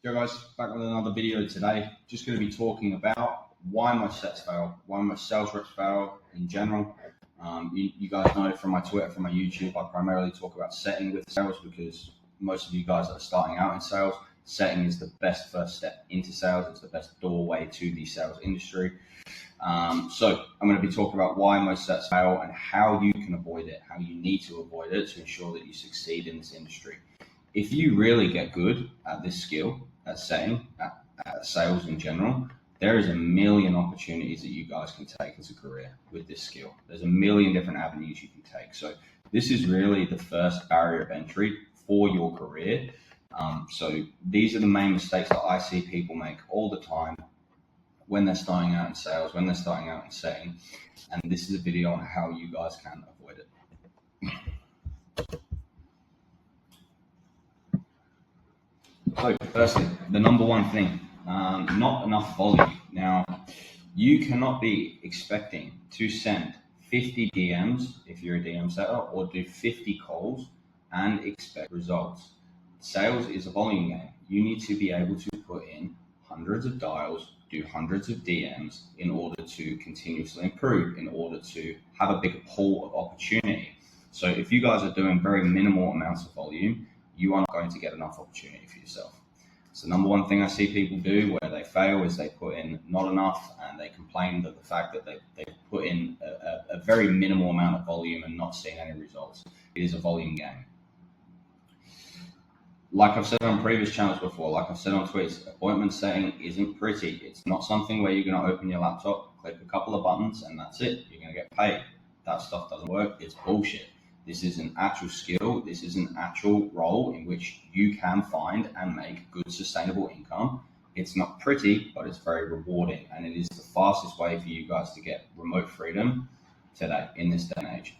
Yo guys, back with another video today. Just going to be talking about why most sets fail, why most sales reps fail in general. You guys know from my Twitter, from my YouTube, I primarily talk about setting with sales because most of you guys that are starting out in sales, setting is the best first step into sales. It's the best doorway to the sales industry. So I'm going to be talking about why most sets fail and how you can avoid it, how you need to avoid it to ensure that you succeed in this industry. If you really get good at this skill, at setting, at sales in general, there is a million opportunities that you guys can take as a career with this skill. There's a million different avenues you can take. So this is really the first barrier of entry for your career. So these are the main mistakes that I see people make all the time when they're starting out in sales, when they're starting out in setting. And this is a video on how you guys can avoid it. So firstly, the number one thing, not enough volume. Now, you cannot be expecting to send 50 DMs if you're a DM setter or do 50 calls and expect results. Sales is a volume game. You need to be able to put in hundreds of dials, do hundreds of DMs in order to continuously improve, in order to have a bigger pool of opportunity. So if you guys are doing very minimal amounts of volume, you aren't going to get enough opportunity for yourself. So number one thing I see people do where they fail is they put in not enough and they complain that the fact that they put in a very minimal amount of volume and not seeing any results. It is a volume game. Like I've said on previous channels before, like I've said on tweets, appointment setting isn't pretty. It's not something where you're going to open your laptop, click a couple of buttons and that's it. You're going to get paid. That stuff doesn't work. It's bullshit. This is an actual skill. This is an actual role in which you can find and make good sustainable income. It's not pretty, but it's very rewarding. And it is the fastest way for you guys to get remote freedom today in this day and age.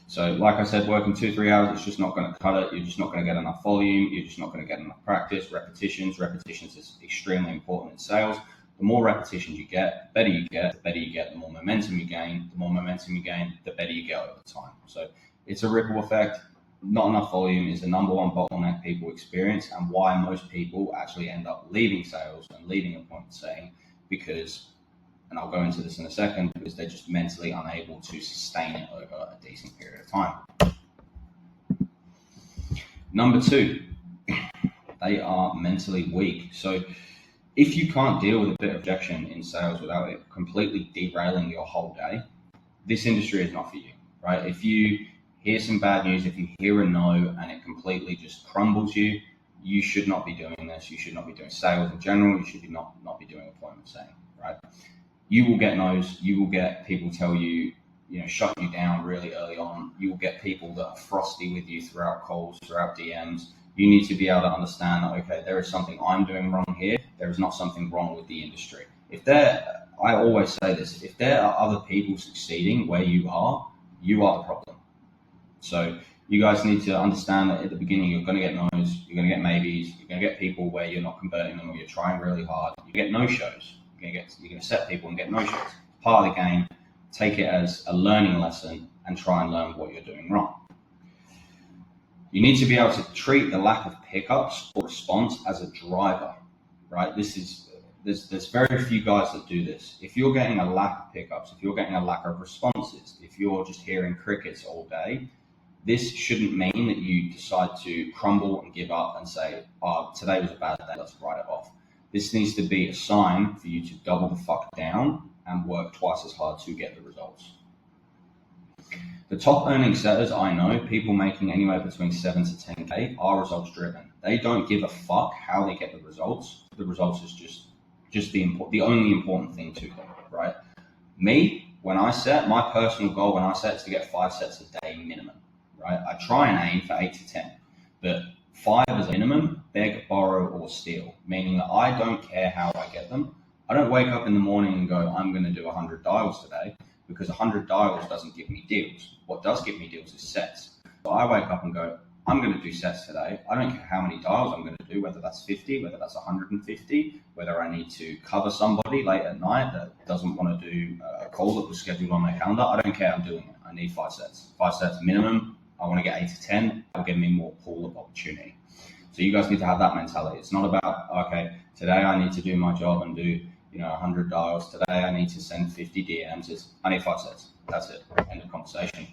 So like I said, working 2-3 hours, it's just not going to cut it. You're just not going to get enough volume. You're just not going to get enough practice, repetitions. Repetitions is extremely important in sales. The more repetitions you get, the better you get. The better you get, the more momentum you gain. The more momentum you gain, the better you get over time. So it's a ripple effect. Not enough volume is the number one bottleneck people experience and why most people actually end up leaving sales and leaving appointment setting because, and I'll go into this in a second, because they're just mentally unable to sustain it over a decent period of time. Number two, they are mentally weak. So if you can't deal with a bit of rejection in sales without it completely derailing your whole day, this industry is not for you, right? If you hear some bad news, if you hear a no and it completely just crumbles you, you should not be doing this. You should not be doing sales in general. You should not be doing appointment setting, right? You will get no's. You will get people tell you, shut you down really early on. You will get people that are frosty with you throughout calls, throughout DMs. You need to be able to understand that, okay, there is something I'm doing wrong here. There is not something wrong with the industry. I always say this, if there are other people succeeding where you are the problem. So you guys need to understand that at the beginning, you're going to get no's, you're going to get maybes, you're going to get people where you're not converting them or you're trying really hard. You get no-shows. You're going to set people and get no-shows. Part of the game, take it as a learning lesson and try and learn what you're doing wrong. You need to be able to treat the lack of pickups or response as a driver, right? There's very few guys that do this. If you're getting a lack of pickups, if you're getting a lack of responses, if you're just hearing crickets all day, this shouldn't mean that you decide to crumble and give up and say, oh, today was a bad day, let's write it off. This needs to be a sign for you to double the fuck down and work twice as hard to get the results. The top earning setters I know, people making anywhere between 7 to 10K, are results driven. They don't give a fuck how they get the results. The results is just the only important thing to them, right? Me, when I set, my personal goal when I set is to get 5 sets a day minimum, right? I try and aim for 8 to 10, but 5 is a minimum, beg, borrow, or steal, meaning that I don't care how I get them. I don't wake up in the morning and go, I'm going to do 100 dials today, because 100 dials doesn't give me deals. What does give me deals is sets. So I wake up and go, I'm going to do sets today. I don't care how many dials I'm going to do, whether that's 50, whether that's 150, whether I need to cover somebody late at night that doesn't want to do a call that was scheduled on my calendar. I don't care, I'm doing it. I need 5 sets. 5 sets minimum. I want to get 8 to 10. That'll give me more pool of opportunity. So So you guys need to have that mentality. It's not about, okay, today I need to do my job and do 100 dials. Today I need to send 50 DMs. It's I need 5 sets. That's it. End of conversation.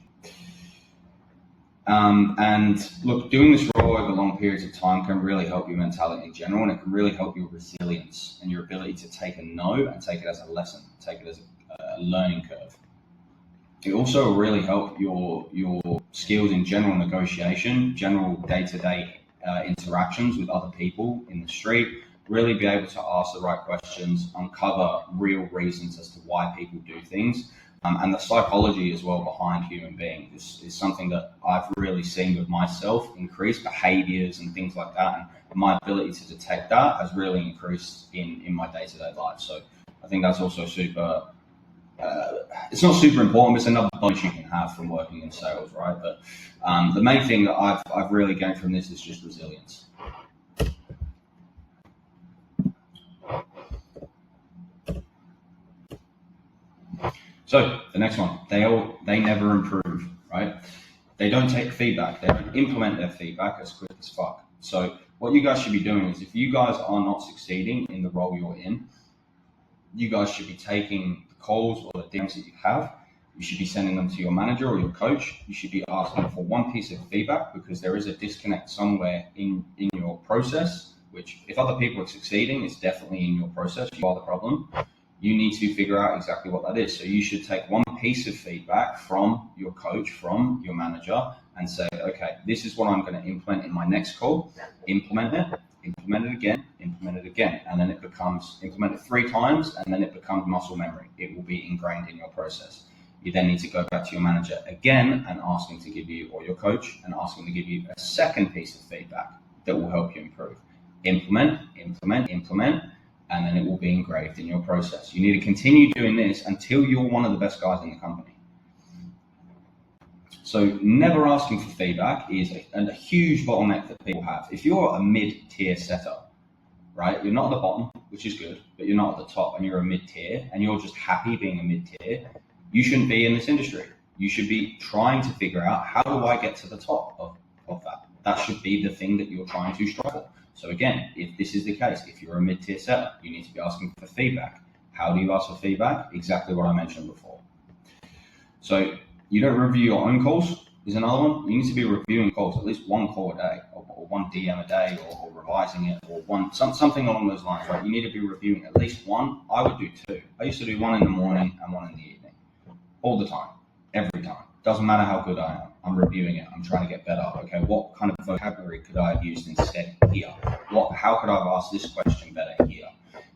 And look, doing this role over long periods of time can really help your mentality in general, and it can really help your resilience and your ability to take a no and take it as a lesson, take it as a learning curve. It also will really help your skills in general negotiation, general day-to-day interactions with other people in the street. Really be able to ask the right questions, uncover real reasons as to why people do things. And the psychology as well behind human beings is something that I've really seen with myself increase behaviors and things like that. And my ability to detect that has really increased in my day-to-day life. So I think that's also super, it's not super important, but it's another bonus you can have from working in sales, right? But the main thing that I've really gained from this is just resilience. So the next one, they never improve, right? They don't take feedback. They don't implement their feedback as quick as fuck. So what you guys should be doing is, if you guys are not succeeding in the role you're in, you guys should be taking the calls or the DMs that you have. You should be sending them to your manager or your coach. You should be asking for one piece of feedback, because there is a disconnect somewhere in your process, which if other people are succeeding, it's definitely in your process. You are the problem. You need to figure out exactly what that is. So you should take one piece of feedback from your coach, from your manager, and say, okay, this is what I'm going to implement in my next call. Implement it again, and then it becomes implemented 3 times, and then it becomes muscle memory. It will be ingrained in your process. You then need to go back to your manager again and ask him to give you, or your coach, and ask him to give you a second piece of feedback that will help you improve. Implement, and then it will be engraved in your process. You need to continue doing this until you're one of the best guys in the company. So never asking for feedback is a huge bottleneck that people have. If you're a mid-tier setter, right, you're not at the bottom, which is good, but you're not at the top, and you're a mid-tier, and you're just happy being a mid-tier, you shouldn't be in this industry. You should be trying to figure out, how do I get to the top of that? That should be the thing that you're trying to strive for. So again, if this is the case, if you're a mid-tier setter, you need to be asking for feedback. How do you ask for feedback? Exactly what I mentioned before. So you don't review your own calls is another one. You need to be reviewing calls, at least 1 call a day, or 1 DM a day, or revising it, or something along those lines, right? You need to be reviewing at least 1. I would do 2. I used to do 1 in the morning and 1 in the evening, all the time, every time. Doesn't matter how good I am. I'm reviewing it. I'm trying to get better. Okay, what kind of vocabulary could I have used instead here? How could I have asked this question better here?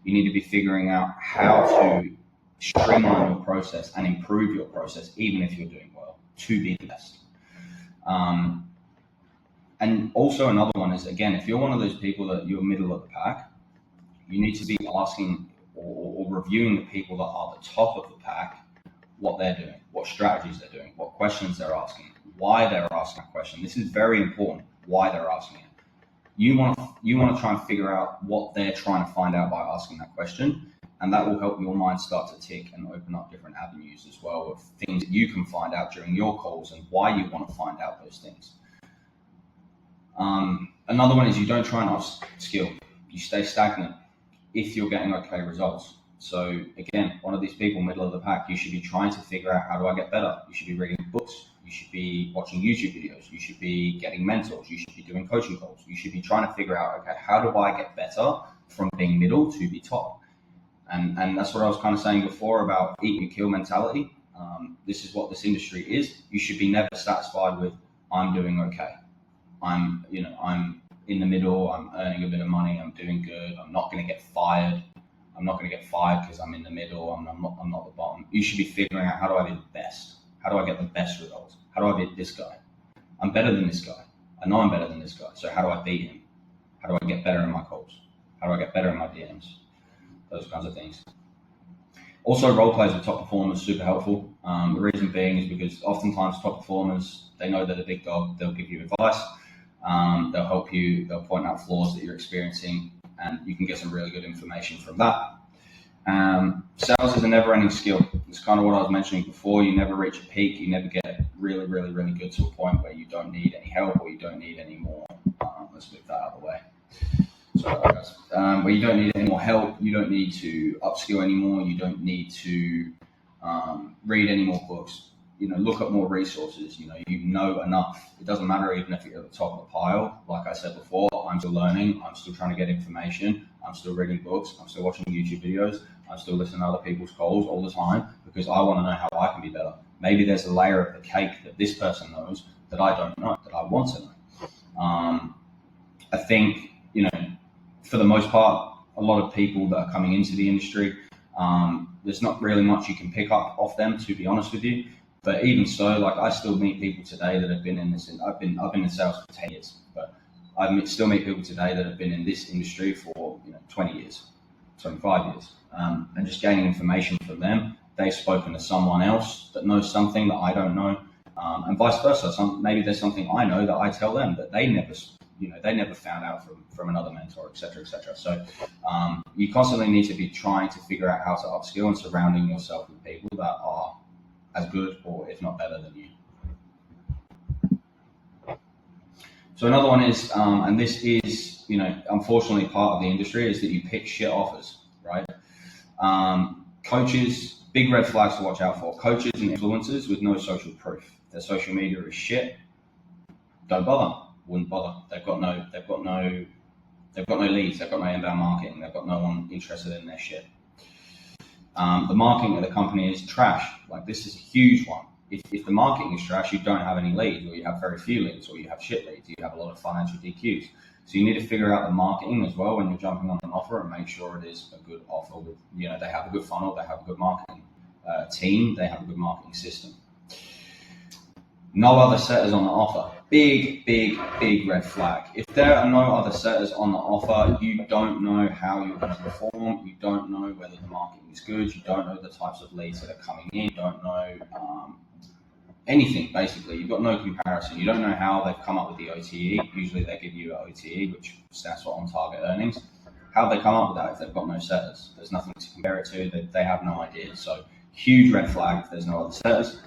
You need to be figuring out how to streamline your process and improve your process, even if you're doing well, to be the best. And also another one is, again, if you're one of those people that you're middle of the pack, you need to be asking or reviewing the people that are the top of the pack, what they're doing, what strategies they're doing, what questions they're asking, why they're asking a question. This is very important, why they're asking it. You want to try and figure out what they're trying to find out by asking that question, and that will help your mind start to tick and open up different avenues as well of things that you can find out during your calls and why you want to find out those things. Another one is, you don't try and upskill. You stay stagnant if you're getting okay results. So again, one of these people, middle of the pack, you should be trying to figure out, how do I get better? You should be reading books. You should be watching YouTube videos. You should be getting mentors. You should be doing coaching calls. You should be trying to figure out, okay, how do I get better from being middle to be top? And that's what I was kind of saying before about eat and kill mentality. This is what this industry is. You should be never satisfied with, I'm doing okay. I'm in the middle. I'm earning a bit of money. I'm doing good. I'm not going to get fired. I'm not going to get fired because I'm in the middle. I'm not the bottom. You should be figuring out, how do I be the best? How do I get the best results? How do I beat this guy? I'm better than this guy. I know I'm better than this guy. So how do I beat him? How do I get better in my calls? How do I get better in my DMs? Those kinds of things. Also, role plays with top performers, super helpful. The reason being is because oftentimes top performers, they know they're the big dog. They'll give you advice. They'll help you. They'll point out flaws that you're experiencing, and you can get some really good information from that. Sales is a never-ending skill. It's kind of what I was mentioning before. You never reach a peak. You never get really, really, really good to a point where you don't need any help or you don't need any more let's move that out of the way. Sorry, guys. Where you don't need any more help, you don't need to upskill anymore, you don't need to read any more books. Look at more resources. You know enough. It doesn't matter even if you're at the top of the pile. Like I said before, I'm still learning. I'm still trying to get information. I'm still reading books. I'm still watching YouTube videos. I'm still listening to other people's calls all the time because I want to know how I can be better. Maybe there's a layer of the cake that this person knows that I don't know, that I want to know. I think, for the most part, a lot of people that are coming into the industry, there's not really much you can pick up off them, to be honest with you. But even so, like I still meet people today that have been in this. I've been in sales for 10 years, but still meet people today that have been in this industry for 20 years, 25 years, and just gaining information from them. They've spoken to someone else that knows something that I don't know, and vice versa. Maybe there's something I know that I tell them that they never found out from another mentor, etc., etc. So you constantly need to be trying to figure out how to upskill and surrounding yourself with people that are as good or if not better than you. So another one is, and this is, unfortunately part of the industry, is that you pick shit offers, right? Coaches, big red flags to watch out for. Coaches and influencers with no social proof. Their social media is shit. Don't bother. Wouldn't bother. They've got no leads. They've got no inbound marketing. They've got no one interested in their shit. The marketing of the company is trash. Like, this is a huge one. If the marketing is trash, you don't have any leads, or you have very few leads, or you have shit leads. You have a lot of financial DQs. So you need to figure out the marketing as well when you're jumping on an offer and make sure it is a good offer with, they have a good funnel, they have a good marketing team, they have a good marketing system. No other setters on the offer. Big red flag. If there are no other setters on the offer, you don't know how you're going to perform. You don't know whether the marketing is good. You don't know the types of leads that are coming in. You don't know anything, basically. You've got no comparison. You don't know how they've come up with the OTE. Usually they give you an OTE, which stands for on target earnings. How they come up with that if they've got no setters? There's nothing to compare it to. They have no idea. So huge red flag if there's no other setters.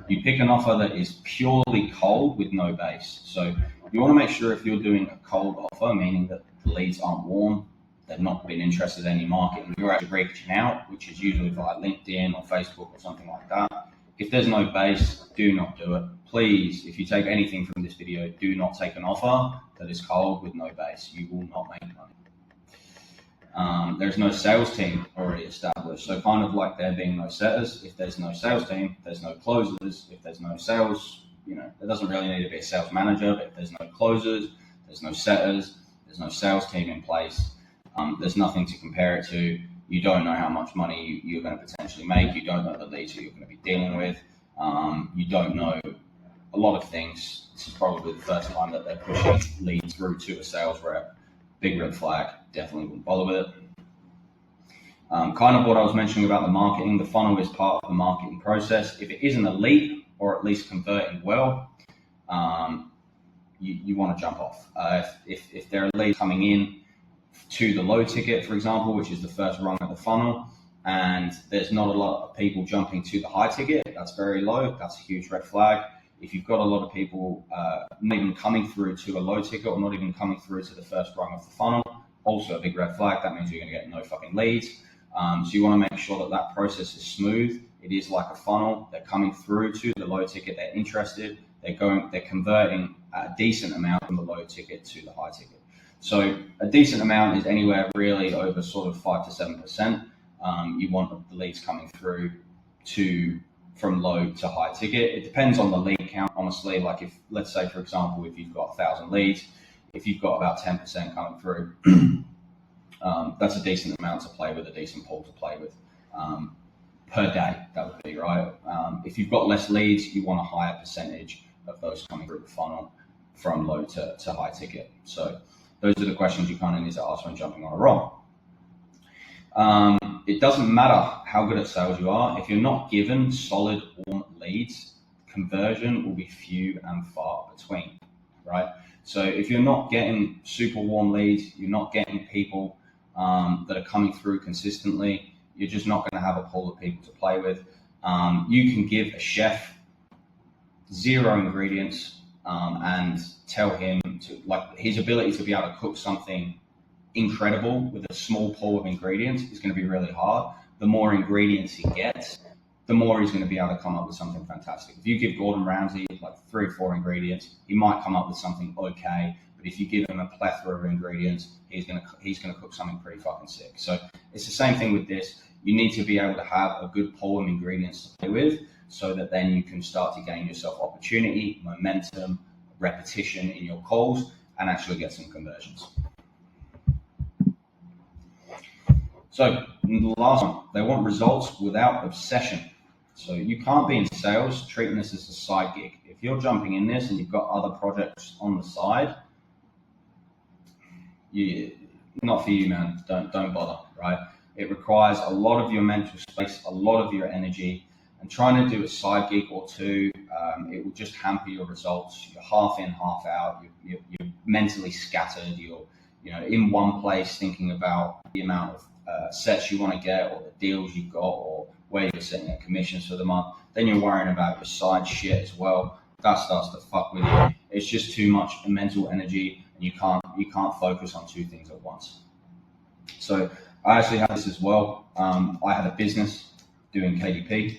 You pick an offer that is purely cold with no base. So you want to make sure if you're doing a cold offer, meaning that the leads aren't warm, they've not been interested in any marketing, you're actually reaching out, which is usually via LinkedIn or Facebook or something like that. If there's no base, do not do it. Please, if you take anything from this video, do not take an offer that is cold with no base. You will not make money. There's no sales team already established. So kind of like there being no setters, if there's no sales team, there's no closers. If there's no sales, there doesn't really need to be a sales manager, but if there's no closers, there's no setters, there's no sales team in place, there's nothing to compare it to. You don't know how much money you're going to potentially make. You don't know the leads that you're going to be dealing with. You don't know a lot of things. This is probably the first time that they're pushing leads through to a sales rep. Big red flag. Definitely wouldn't bother with it. Kind of what I was mentioning about the marketing, the funnel is part of the marketing process. If it isn't a lead or at least converting well, you want to jump off. If there are leads coming in to the low ticket, for example, which is the first rung of the funnel, and there's not a lot of people jumping to the high ticket, that's very low, that's a huge red flag. If you've got a lot of people not even coming through to a low ticket or not even coming through to the first rung of the funnel, also a big red flag. That means you're going to get no fucking leads. So you want to make sure that that process is smooth. It is like a funnel. They're coming through to the low ticket. They're interested. They're converting a decent amount from the low ticket to the high ticket. So a decent amount is anywhere really over sort of 5 to 7%. You want the leads coming through from low to high ticket. It depends on the lead count, honestly. Like if, let's say, for example, if you've got 1,000 leads, if you've got about 10% coming through, that's a decent amount to play with, a decent pool to play with per day, that would be, right? If you've got less leads, you want a higher percentage of those coming through the funnel from low to high ticket. So those are the questions you kind of need to ask when jumping on a roll. It doesn't matter how good at sales you are. If you're not given solid warm leads, conversion will be few and far between, right? So if you're not getting super warm leads, you're not getting people that are coming through consistently, you're just not going to have a pool of people to play with. You can give a chef 0 ingredients and tell him to, like, his ability to be able to cook something incredible with a small pool of ingredients is going to be really hard. The more ingredients he gets, the more he's going to be able to come up with something fantastic. If you give Gordon Ramsay like 3 or 4 ingredients, he might come up with something okay. But if you give him a plethora of ingredients, he's gonna cook something pretty fucking sick. So it's the same thing with this. You need to be able to have a good pool of ingredients to play with, so that then you can start to gain yourself opportunity, momentum, repetition in your calls, and actually get some conversions. So the last one, they want results without obsession. So you can't be in sales treating this as a side gig. If you're jumping in this and you've got other projects on the side, not for you, man. Don't bother, right? It requires a lot of your mental space, a lot of your energy, and trying to do a side gig or two, it will just hamper your results. You're half in, half out. You're mentally scattered. You're in one place thinking about the amount of sets you want to get, or the deals you've got, or where you're setting at commissions for the month. Then you're worrying about your side shit as well. That starts to fuck with you. It's just too much mental energy, and you can't focus on 2 things at once. So I actually had this as well. I had a business doing KDP,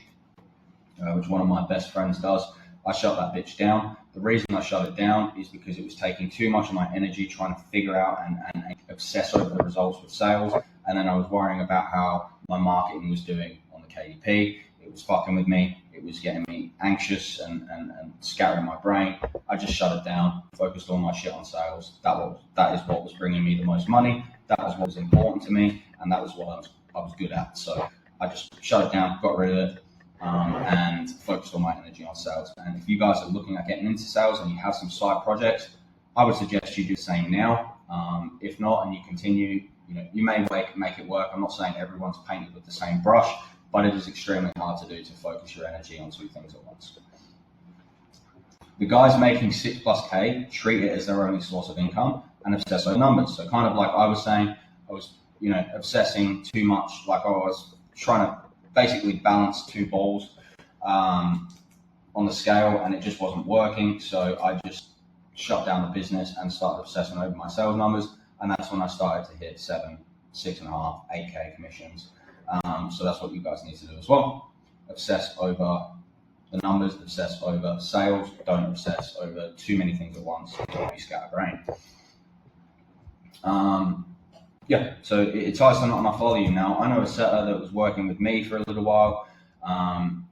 which one of my best friends does. I shut that bitch down. The reason I shut it down is because it was taking too much of my energy trying to figure out and obsess over the results with sales. And then I was worrying about how my marketing was doing on the KDP. It was fucking with me. It was getting me anxious and scattering my brain. I just shut it down, focused all my shit on sales. That is what was bringing me the most money. That was what was important to me, and that was what I was good at. So I just shut it down, got rid of it, and focused all my energy on sales. And if you guys are looking at getting into sales and you have some side projects, I would suggest you do the same now. If not, and you continue, you may make it work. I'm not saying everyone's painted with the same brush, but it is extremely hard to do, to focus your energy on 2 things at once. The guys making 6+K treat it as their only source of income and obsess over numbers. So kind of like I was saying, I was, obsessing too much. Like I was trying to basically balance 2 balls on the scale, and it just wasn't working. So I just shut down the business and started obsessing over my sales numbers. And that's when I started to hit 7, 6.5, 8K commissions. So that's what you guys need to do as well. Obsess over the numbers, obsess over sales. Don't obsess over too many things at once. Don't be scatterbrained. So it ties to not enough volume. Now, I know a setter that was working with me for a little while.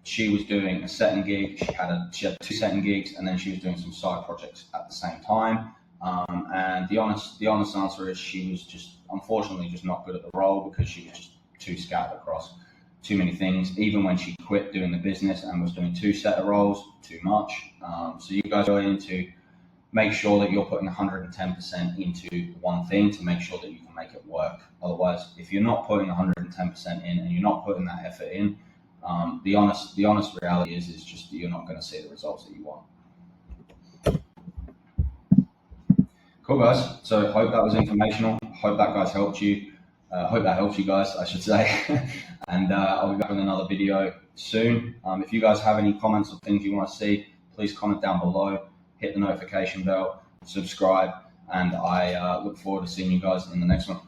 She was doing a setting gig. She had 2 setting gigs, and then she was doing some side projects at the same time. And the honest answer is she was just, unfortunately, just not good at the role, because she was just too scattered across too many things. Even when she quit doing the business and was doing 2 setter roles, too much. So you guys go in to make sure that you're putting 110% into one thing to make sure that you can make it work. Otherwise, if you're not putting 110% in and you're not putting that effort in, the honest reality is just that you're not going to see the results that you want. Cool, guys. So hope that was informational. Hope that helped you. Hope that helps you guys, I should say. And I'll be back with another video soon. If you guys have any comments or things you want to see, please comment down below. Hit the notification bell, subscribe, and I look forward to seeing you guys in the next one.